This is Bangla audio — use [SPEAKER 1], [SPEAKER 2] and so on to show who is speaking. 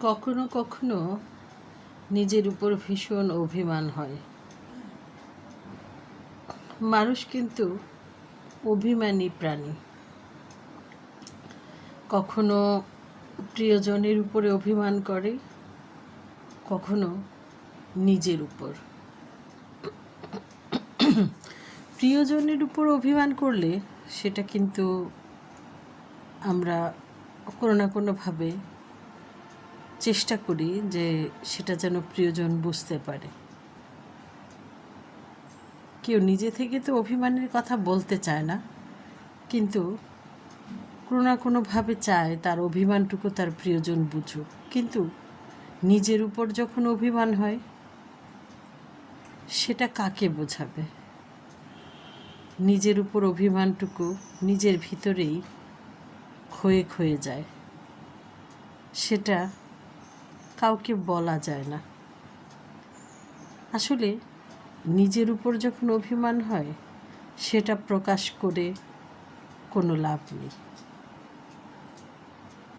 [SPEAKER 1] কখনো কখনো নিজের উপর ভীষণ অভিমান হয়। মানুষ কিন্তু অভিমানী প্রাণী। কখনো প্রিয়জনের উপরে অভিমান করে, কখনো নিজের উপর। প্রিয়জনের উপর অভিমান করলে সেটা কিন্তু আমরা কোনো না কোনোভাবে চেষ্টা করি যে সেটা যেন প্রিয়জন বুঝতে পারে। কেউ নিজে থেকে তো অভিমানের কথা বলতে চায় না, কিন্তু কোনো না কোনোভাবে চায় তার অভিমানটুকু তার প্রিয়জন বুঝুক। কিন্তু নিজের উপর যখন অভিমান হয়, সেটা কাকে বোঝাবে? নিজের উপর অভিমানটুকু নিজের ভিতরেই ক্ষয়ে ক্ষয়ে যায়, সেটা কাউকে বলা যায় না। আসলে নিজের উপর যখন অভিমান হয়, সেটা প্রকাশ করে কোনো লাভ নেই।